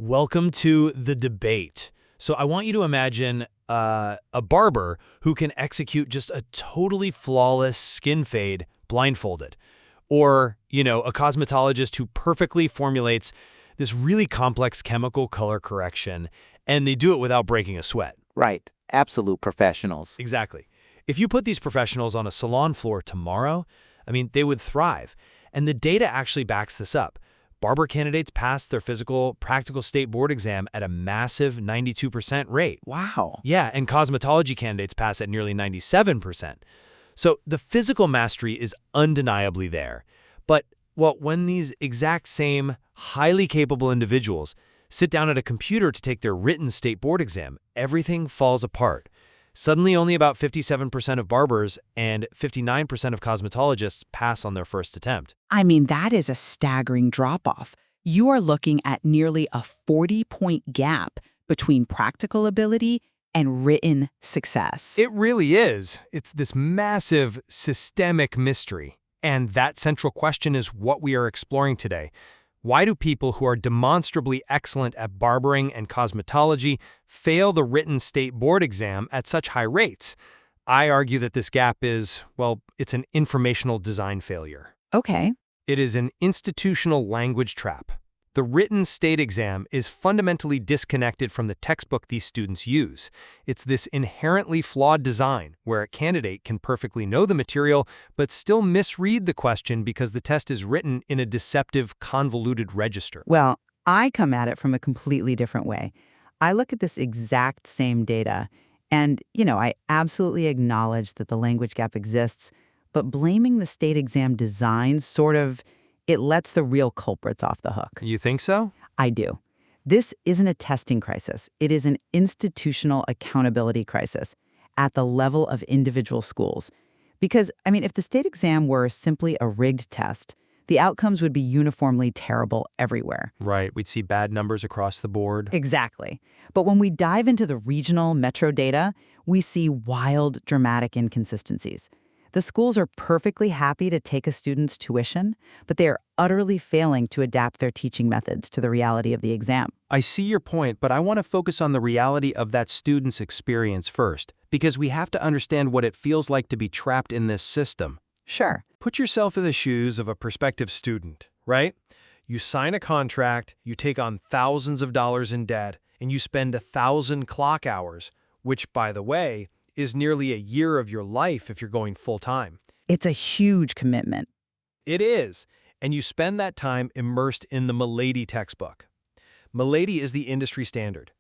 Welcome to the debate. So I want you to imagine a barber who can execute just a totally flawless skin fade blindfolded. Or, a cosmetologist who perfectly formulates this really complex chemical color correction, and they do it without breaking a sweat. Right. Absolute professionals. Exactly. If you put these professionals on a salon floor tomorrow, they would thrive. And the data actually backs this up. Barber candidates pass their physical practical state board exam at a massive 92% rate. Wow. Yeah, and cosmetology candidates pass at nearly 97%. So the physical mastery is undeniably there. But, when these exact same highly capable individuals sit down at a computer to take their written state board exam, everything falls apart. Suddenly, only about 57% of barbers and 59% of cosmetologists pass on their first attempt. That is a staggering drop-off. You are looking at nearly a 40-point gap between practical ability and written success. It really is. It's this massive systemic mystery. And that central question is what we are exploring today. Why do people who are demonstrably excellent at barbering and cosmetology fail the written state board exam at such high rates? I argue that this gap is, it's an informational design failure. Okay. It is an institutional language trap. The written state exam is fundamentally disconnected from the textbook these students use. It's this inherently flawed design where a candidate can perfectly know the material but still misread the question because the test is written in a deceptive, convoluted register. Well, I come at it from a completely different way. I look at this exact same data, and, I absolutely acknowledge that the language gap exists, but blaming the state exam design it lets the real culprits off the hook. You think so? I do. This isn't a testing crisis. It is an institutional accountability crisis at the level of individual schools. Because, if the state exam were simply a rigged test, the outcomes would be uniformly terrible everywhere. Right. We'd see bad numbers across the board. Exactly. But when we dive into the regional metro data, we see wild, dramatic inconsistencies. The schools are perfectly happy to take a student's tuition, but they are utterly failing to adapt their teaching methods to the reality of the exam. I see your point, but I want to focus on the reality of that student's experience first, because we have to understand what it feels like to be trapped in this system. Sure. Put yourself in the shoes of a prospective student, right? You sign a contract, you take on thousands of dollars in debt, and you spend 1,000 clock hours, which, by the way, is nearly a year of your life if you're going full-time. It's a huge commitment. It is, and you spend that time immersed in the Milady textbook. Milady is the industry standard,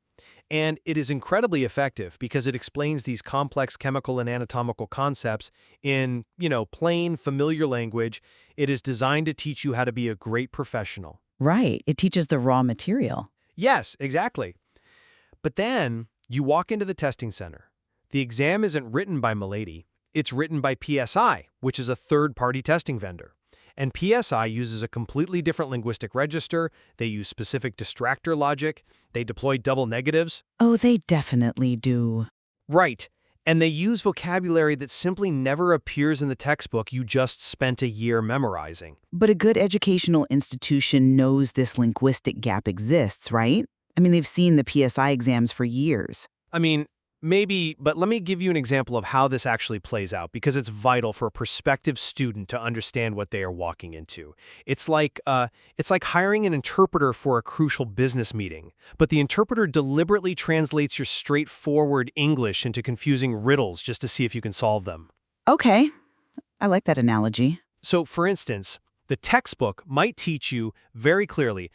and it is incredibly effective because it explains these complex chemical and anatomical concepts in, plain, familiar language. It is designed to teach you how to be a great professional. Right. It teaches the raw material. Yes, exactly. But then you walk into the testing center. The exam isn't written by Milady, it's written by PSI, which is a third-party testing vendor. And PSI uses a completely different linguistic register, they use specific distractor logic, they deploy double negatives. Oh, they definitely do. Right. And they use vocabulary that simply never appears in the textbook you just spent a year memorizing. But a good educational institution knows this linguistic gap exists, right? They've seen the PSI exams for years. Maybe, but let me give you an example of how this actually plays out because it's vital for a prospective student to understand what they are walking into. It's like hiring an interpreter for a crucial business meeting, but the interpreter deliberately translates your straightforward English into confusing riddles just to see if you can solve them. Okay. I like that analogy. So, for instance, the textbook might teach you very clearly,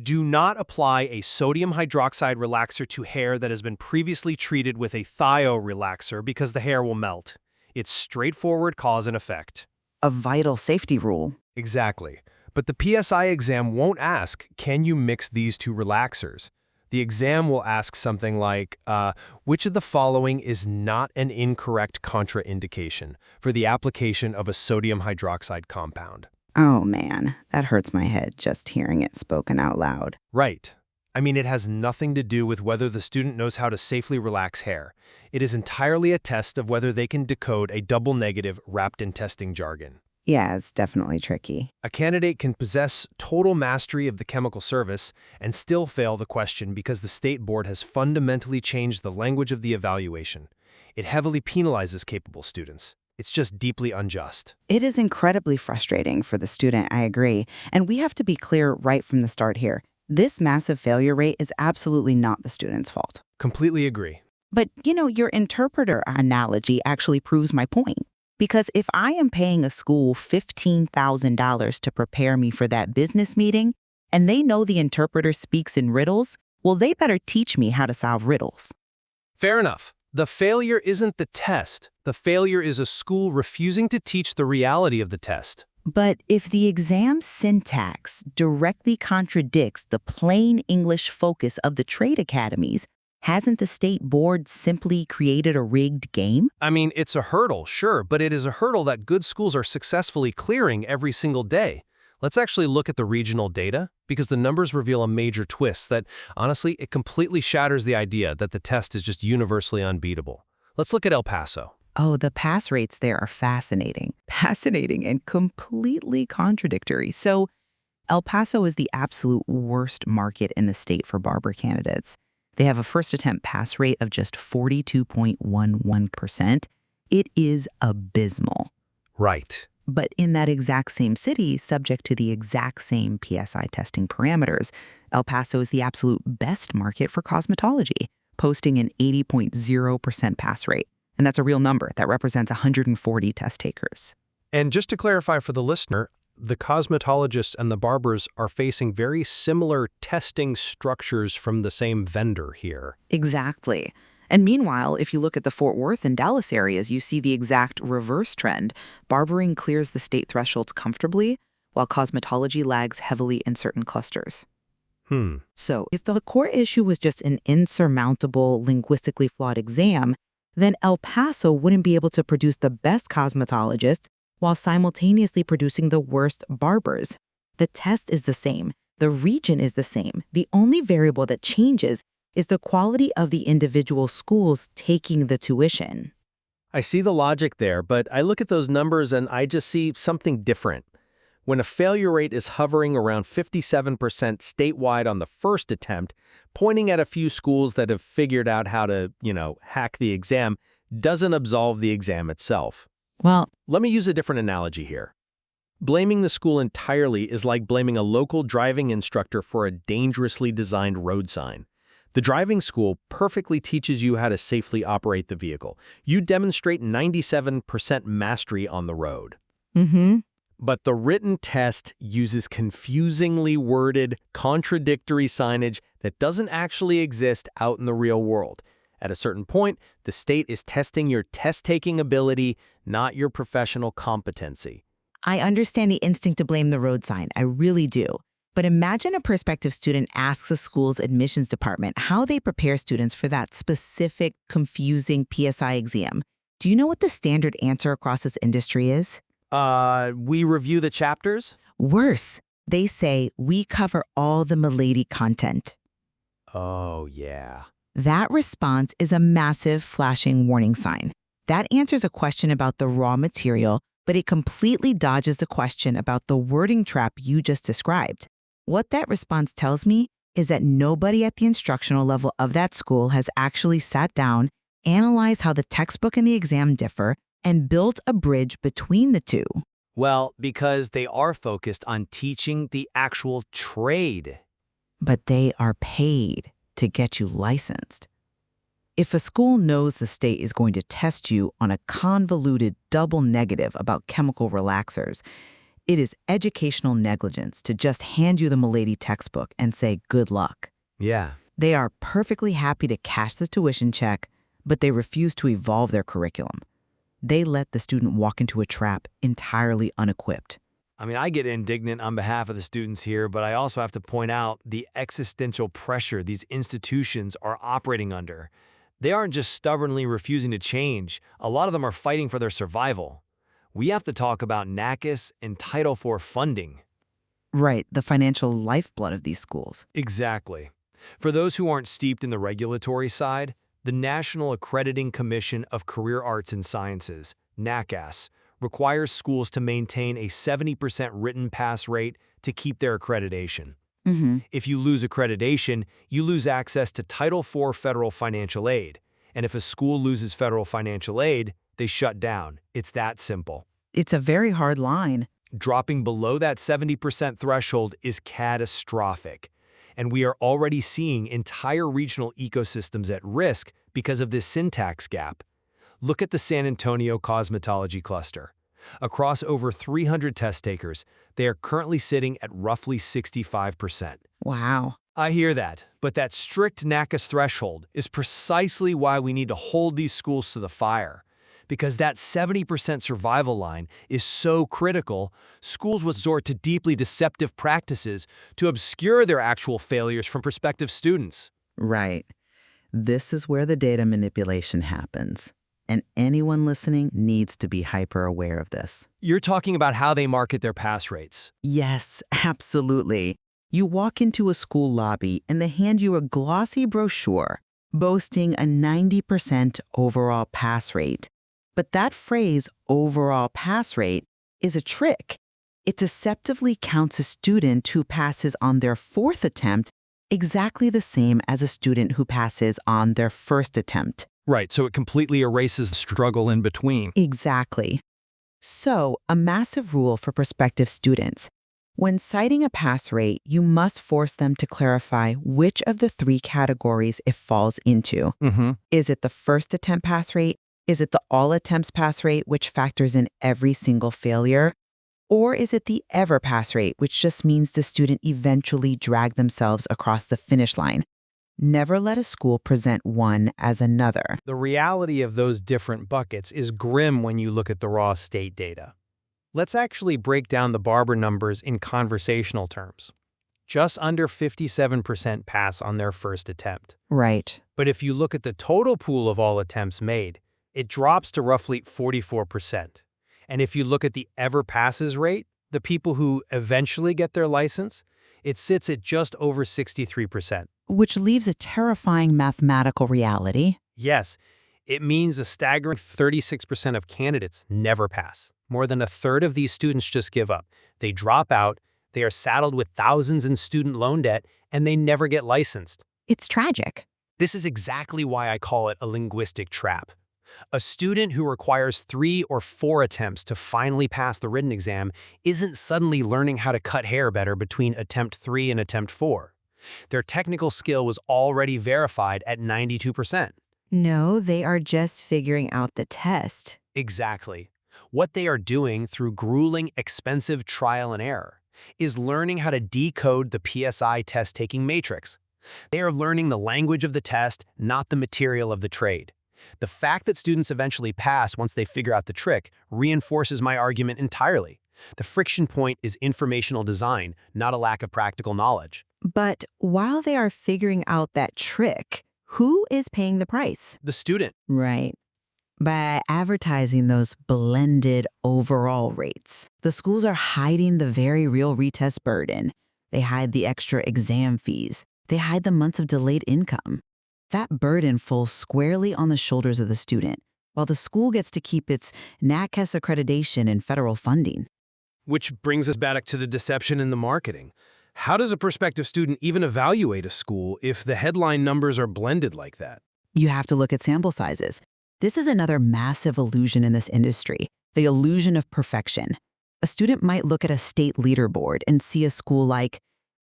do not apply a sodium hydroxide relaxer to hair that has been previously treated with a thio relaxer because the hair will melt. It's straightforward cause and effect. A vital safety rule. Exactly. But the PSI exam won't ask, can you mix these two relaxers? The exam will ask something like, which of the following is not an incorrect contraindication for the application of a sodium hydroxide compound? Oh man, that hurts my head just hearing it spoken out loud. Right. It has nothing to do with whether the student knows how to safely relax hair. It is entirely a test of whether they can decode a double negative wrapped in testing jargon. Yeah, it's definitely tricky. A candidate can possess total mastery of the chemical service and still fail the question because the state board has fundamentally changed the language of the evaluation. It heavily penalizes capable students. It's just deeply unjust. It is incredibly frustrating for the student, I agree. And we have to be clear right from the start here. This massive failure rate is absolutely not the student's fault. Completely agree. But, your interpreter analogy actually proves my point. Because if I am paying a school $15,000 to prepare me for that business meeting, and they know the interpreter speaks in riddles, well, they better teach me how to solve riddles. Fair enough. The failure isn't the test. The failure is a school refusing to teach the reality of the test. But if the exam syntax directly contradicts the plain English focus of the trade academies, hasn't the state board simply created a rigged game? I mean, it's a hurdle, sure, but it is a hurdle that good schools are successfully clearing every single day. Let's actually look at the regional data, because the numbers reveal a major twist that, honestly, it completely shatters the idea that the test is just universally unbeatable. Let's look at El Paso. Oh, the pass rates there are fascinating. Fascinating and completely contradictory. So, El Paso is the absolute worst market in the state for barber candidates. They have a first attempt pass rate of just 42.11%. It is abysmal. Right. But in that exact same city, subject to the exact same PSI testing parameters, El Paso is the absolute best market for cosmetology, posting an 80.0% pass rate. And that's a real number that represents 140 test takers. And just to clarify for the listener, the cosmetologists and the barbers are facing very similar testing structures from the same vendor here. Exactly. And meanwhile, if you look at the Fort Worth and Dallas areas, you see the exact reverse trend. Barbering clears the state thresholds comfortably, while cosmetology lags heavily in certain clusters. So if the core issue was just an insurmountable, linguistically flawed exam, then El Paso wouldn't be able to produce the best cosmetologists while simultaneously producing the worst barbers. The test is the same. The region is the same. The only variable that changes is the quality of the individual schools taking the tuition. I see the logic there, but I look at those numbers and I just see something different. When a failure rate is hovering around 57% statewide on the first attempt, pointing at a few schools that have figured out how to, hack the exam, doesn't absolve the exam itself. Well, Let me use a different analogy here. Blaming the school entirely is like blaming a local driving instructor for a dangerously designed road sign. The driving school perfectly teaches you how to safely operate the vehicle. You demonstrate 97% mastery on the road. But the written test uses confusingly worded, contradictory signage that doesn't actually exist out in the real world. At a certain point, the state is testing your test-taking ability, not your professional competency. I understand the instinct to blame the road sign. I really do. But imagine a prospective student asks a school's admissions department how they prepare students for that specific, confusing PSI exam. Do you know what the standard answer across this industry is? We review the chapters? Worse, they say, we cover all the Milady content. Oh, yeah. That response is a massive flashing warning sign. That answers a question about the raw material, but it completely dodges the question about the wording trap you just described. What that response tells me is that nobody at the instructional level of that school has actually sat down, analyzed how the textbook and the exam differ, and built a bridge between the two. Well, because they are focused on teaching the actual trade. But they are paid to get you licensed. If a school knows the state is going to test you on a convoluted double negative about chemical relaxers, it is educational negligence to just hand you the Milady textbook and say good luck. Yeah. They are perfectly happy to cash the tuition check, but they refuse to evolve their curriculum. They let the student walk into a trap entirely unequipped. I mean, I get indignant on behalf of the students here, but I also have to point out the existential pressure these institutions are operating under. They aren't just stubbornly refusing to change. A lot of them are fighting for their survival. We have to talk about NACIS and Title IV funding. Right, the financial lifeblood of these schools. Exactly. For those who aren't steeped in the regulatory side, the National Accrediting Commission of Career Arts and Sciences, NACAS, requires schools to maintain a 70% written pass rate to keep their accreditation. If you lose accreditation, you lose access to Title IV federal financial aid. And if a school loses federal financial aid, they shut down. It's that simple. It's a very hard line. Dropping below that 70% threshold is catastrophic. And we are already seeing entire regional ecosystems at risk because of this syntax gap. Look at the San Antonio cosmetology cluster. Across over 300 test takers, they are currently sitting at roughly 65%. Wow. I hear that, but that strict NACAS threshold is precisely why we need to hold these schools to the fire. Because that 70% survival line is so critical, schools would resort to deeply deceptive practices to obscure their actual failures from prospective students. Right. This is where the data manipulation happens. And anyone listening needs to be hyper aware of this. You're talking about how they market their pass rates. Yes, absolutely. You walk into a school lobby and they hand you a glossy brochure boasting a 90% overall pass rate. But that phrase, overall pass rate, is a trick. It deceptively counts a student who passes on their fourth attempt exactly the same as a student who passes on their first attempt. Right, so it completely erases the struggle in between. Exactly. So, a massive rule for prospective students. When citing a pass rate, you must force them to clarify which of the three categories it falls into. Is it the first attempt pass rate? Is it the all attempts pass rate, which factors in every single failure? Or is it the ever pass rate, which just means the student eventually dragged themselves across the finish line? Never let a school present one as another. The reality of those different buckets is grim when you look at the raw state data. Let's actually break down the Barber numbers in conversational terms. Just under 57% pass on their first attempt. Right. But if you look at the total pool of all attempts made, it drops to roughly 44%. And if you look at the ever passes rate, the people who eventually get their license, it sits at just over 63%. Which leaves a terrifying mathematical reality. Yes, it means a staggering 36% of candidates never pass. More than a third of these students just give up. They drop out, they are saddled with thousands in student loan debt, and they never get licensed. It's tragic. This is exactly why I call it a linguistic trap. A student who requires 3 or 4 attempts to finally pass the written exam isn't suddenly learning how to cut hair better between attempt 3 and attempt 4. Their technical skill was already verified at 92%. No, they are just figuring out the test. Exactly. What they are doing through grueling, expensive trial and error is learning how to decode the PSI test-taking matrix. They are learning the language of the test, not the material of the trade. The fact that students eventually pass once they figure out the trick reinforces my argument entirely. The friction point is informational design, not a lack of practical knowledge. But while they are figuring out that trick, who is paying the price? The student. Right. By advertising those blended overall rates, the schools are hiding the very real retest burden. They hide the extra exam fees. They hide the months of delayed income. That burden falls squarely on the shoulders of the student, while the school gets to keep its NACAS accreditation and federal funding. Which brings us back to the deception in the marketing. How does a prospective student even evaluate a school if the headline numbers are blended like that? You have to look at sample sizes. This is another massive illusion in this industry, the illusion of perfection. A student might look at a state leaderboard and see a school like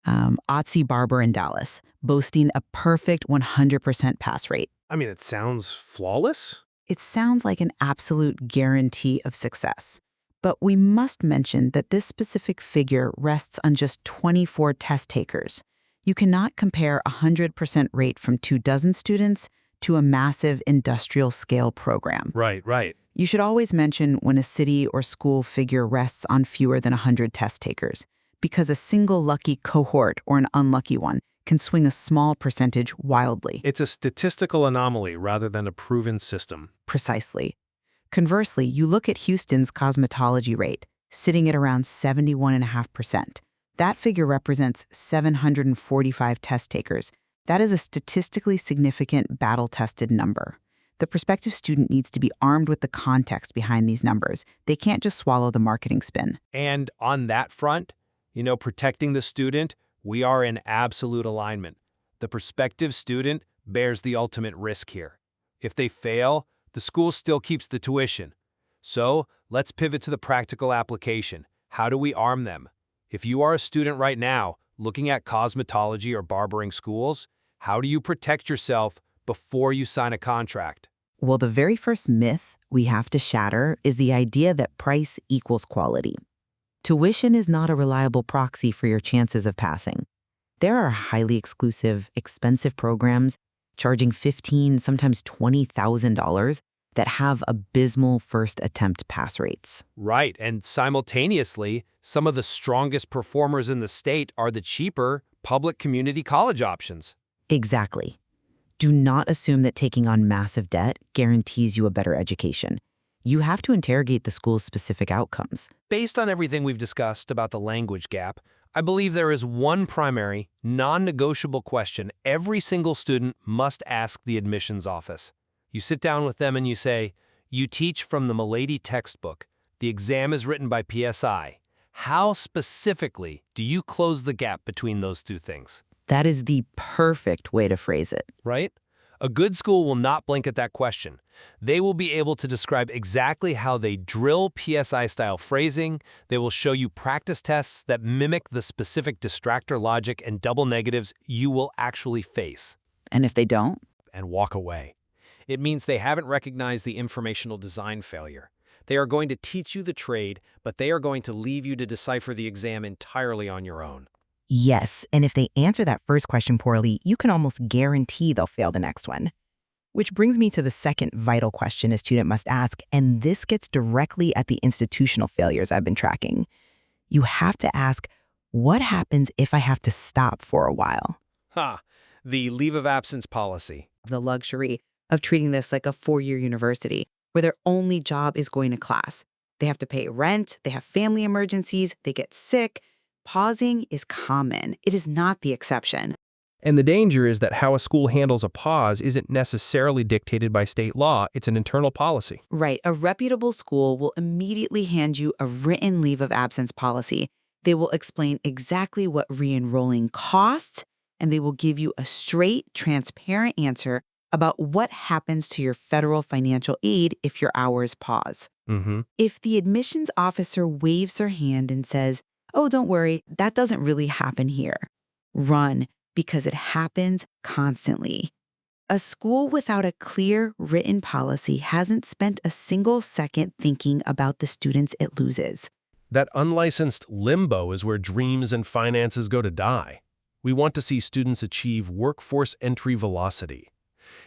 Otzi Barber in Dallas, boasting a perfect 100% pass rate. I mean, it sounds flawless. It sounds like an absolute guarantee of success. But we must mention that this specific figure rests on just 24 test takers. You cannot compare a 100% rate from 24 students to a massive industrial-scale program. Right. You should always mention when a city or school figure rests on fewer than 100 test takers, because a single lucky cohort or an unlucky one can swing a small percentage wildly. It's a statistical anomaly rather than a proven system. Precisely. Conversely, you look at Houston's cosmetology rate, sitting at around 71.5%. That figure represents 745 test takers. That is a statistically significant battle-tested number. The prospective student needs to be armed with the context behind these numbers. They can't just swallow the marketing spin. And on that front, protecting the student, we are in absolute alignment. The prospective student bears the ultimate risk here. If they fail, the school still keeps the tuition. So let's pivot to the practical application. How do we arm them? If you are a student right now looking at cosmetology or barbering schools, how do you protect yourself before you sign a contract? Well, the very first myth we have to shatter is the idea that price equals quality. Tuition is not a reliable proxy for your chances of passing. There are highly exclusive, expensive programs charging $15,000, sometimes $20,000 that have abysmal first attempt pass rates. Right, and simultaneously, some of the strongest performers in the state are the cheaper public community college options. Exactly. Do not assume that taking on massive debt guarantees you a better education. You have to interrogate the school's specific outcomes. Based on everything we've discussed about the language gap, I believe there is one primary, non-negotiable question every single student must ask the admissions office. You sit down with them and you say, "You teach from the Milady textbook. The exam is written by PSI. How specifically do you close the gap between those two things?" That is the perfect way to phrase it. Right? A good school will not blink at that question. They will be able to describe exactly how they drill PSI-style phrasing. They will show you practice tests that mimic the specific distractor logic and double negatives you will actually face. And if they don't? And walk away. It means they haven't recognized the informational design failure. They are going to teach you the trade, but they are going to leave you to decipher the exam entirely on your own. Yes, and if they answer that first question poorly, you can almost guarantee they'll fail the next one. Which brings me to the second vital question a student must ask, and this gets directly at the institutional failures I've been tracking. You have to ask, what happens if I have to stop for a while? The leave of absence policy. The luxury of treating this like a four-year university, where their only job is going to class. They have to pay rent, they have family emergencies, they get sick. Pausing is common. It is not the exception. And the danger is that how a school handles a pause isn't necessarily dictated by state law, it's an internal policy. Right. A reputable school will immediately hand you a written leave of absence policy. They will explain exactly what re-enrolling costs, and they will give you a straight, transparent answer about what happens to your federal financial aid if your hours pause. If the admissions officer waves their hand and says, "Oh, don't worry, that doesn't really happen here," run, because it happens constantly. A school without a clear written policy hasn't spent a single second thinking about the students it loses. That unlicensed limbo is where dreams and finances go to die. We want to see students achieve workforce entry velocity.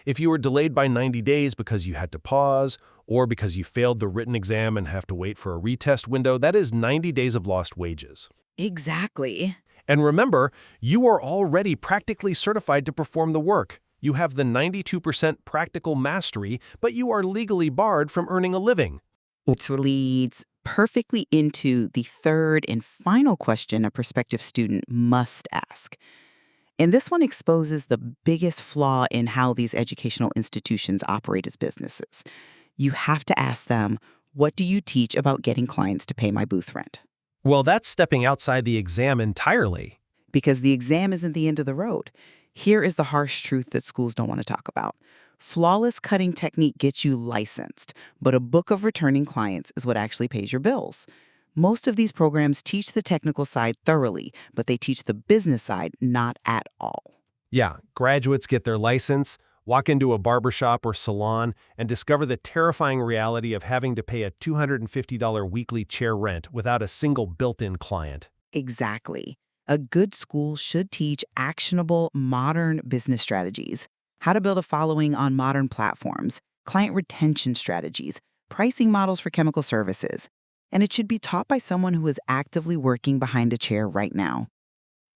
If you were delayed by 90 days because you had to pause, or because you failed the written exam and have to wait for a retest window, that is 90 days of lost wages. Exactly. And remember, you are already practically certified to perform the work. You have the 92% practical mastery, but you are legally barred from earning a living. Which leads perfectly into the third and final question a prospective student must ask. And this one exposes the biggest flaw in how these educational institutions operate as businesses. You have to ask them, what do you teach about getting clients to pay my booth rent? Well, that's stepping outside the exam entirely. Because the exam isn't the end of the road. Here is the harsh truth that schools don't want to talk about. Flawless cutting technique gets you licensed, but a book of returning clients is what actually pays your bills. Most of these programs teach the technical side thoroughly, but they teach the business side not at all. Yeah, graduates get their license, walk into a barbershop or salon, and discover the terrifying reality of having to pay a $250 weekly chair rent without a single built-in client. Exactly. A good school should teach actionable, modern business strategies, how to build a following on modern platforms, client retention strategies, pricing models for chemical services. And it should be taught by someone who is actively working behind a chair right now.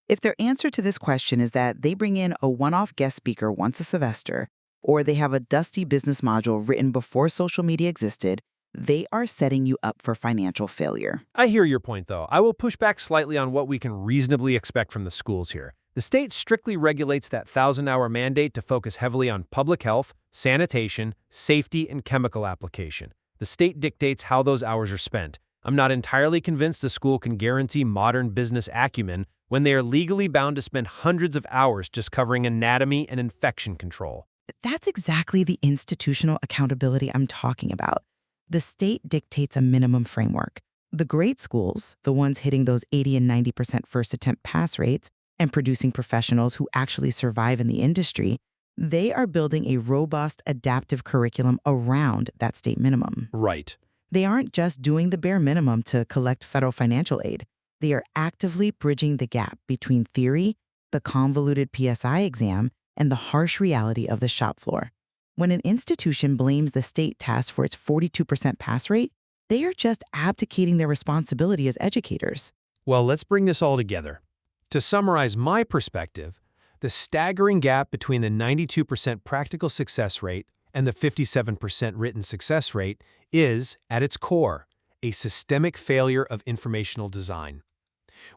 If their answer to this question is that they bring in a one-off guest speaker once a semester, or they have a dusty business module written before social media existed, they are setting you up for financial failure. I hear your point, though. I will push back slightly on what we can reasonably expect from the schools here. The state strictly regulates that 1,000-hour mandate to focus heavily on public health, sanitation, safety, and chemical application. The state dictates how those hours are spent. I'm not entirely convinced the school can guarantee modern business acumen when they are legally bound to spend hundreds of hours just covering anatomy and infection control. That's exactly the institutional accountability I'm talking about. The state dictates a minimum framework. The great schools, the ones hitting those 80 and 90% first attempt pass rates and producing professionals who actually survive in the industry, they are building a robust, adaptive curriculum around that state minimum. Right. They aren't just doing the bare minimum to collect federal financial aid. They are actively bridging the gap between theory, the convoluted PSI exam, and the harsh reality of the shop floor. When an institution blames the state test for its 42% pass rate, they are just abdicating their responsibility as educators. Well, let's bring this all together. To summarize my perspective, the staggering gap between the 92% practical success rate and the 57% written success rate is, at its core, a systemic failure of informational design.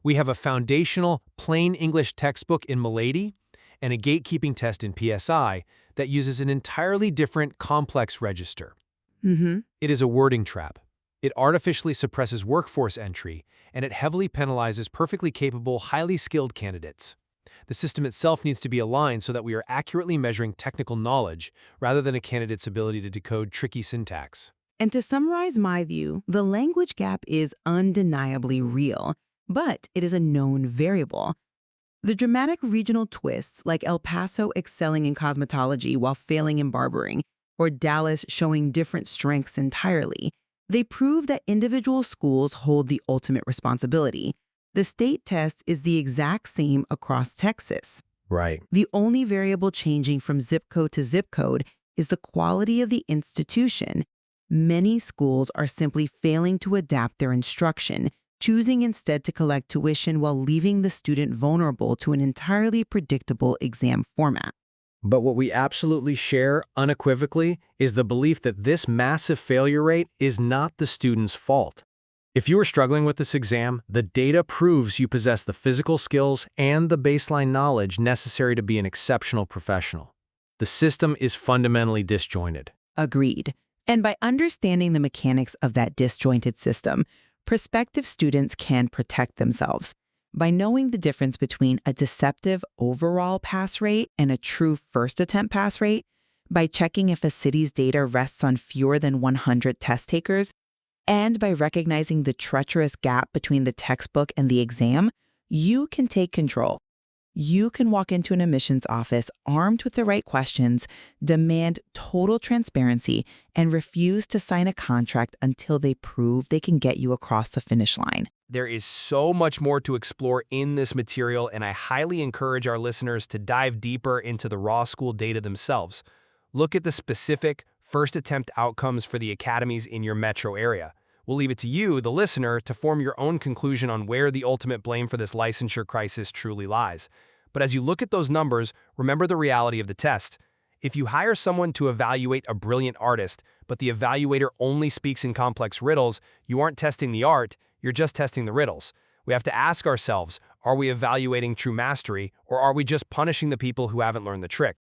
We have a foundational, plain English textbook in Milady and a gatekeeping test in PSI that uses an entirely different complex register. It is a wording trap. It artificially suppresses workforce entry, and it heavily penalizes perfectly capable, highly skilled candidates. The system itself needs to be aligned so that we are accurately measuring technical knowledge rather than a candidate's ability to decode tricky syntax. And to summarize my view, the language gap is undeniably real, but it is a known variable. The dramatic regional twists, like El Paso excelling in cosmetology while failing in barbering, or Dallas showing different strengths entirely, they prove that individual schools hold the ultimate responsibility. The state test is the exact same across Texas. Right. The only variable changing from zip code to zip code is the quality of the institution. Many schools are simply failing to adapt their instruction, choosing instead to collect tuition while leaving the student vulnerable to an entirely predictable exam format. But what we absolutely share, unequivocally, is the belief that this massive failure rate is not the student's fault. If you are struggling with this exam, the data proves you possess the physical skills and the baseline knowledge necessary to be an exceptional professional. The system is fundamentally disjointed. Agreed. And by understanding the mechanics of that disjointed system, prospective students can protect themselves. By knowing the difference between a deceptive overall pass rate and a true first attempt pass rate, by checking if a city's data rests on fewer than 100 test takers, and by recognizing the treacherous gap between the textbook and the exam, you can take control. You can walk into an admissions office armed with the right questions, demand total transparency, and refuse to sign a contract until they prove they can get you across the finish line. There is so much more to explore in this material, and I highly encourage our listeners to dive deeper into the raw school data themselves. Look at the specific first attempt outcomes for the academies in your metro area. We'll leave it to you, the listener, to form your own conclusion on where the ultimate blame for this licensure crisis truly lies. But as you look at those numbers, remember the reality of the test. If you hire someone to evaluate a brilliant artist, but the evaluator only speaks in complex riddles, you aren't testing the art, you're just testing the riddles. We have to ask ourselves, are we evaluating true mastery, or are we just punishing the people who haven't learned the trick?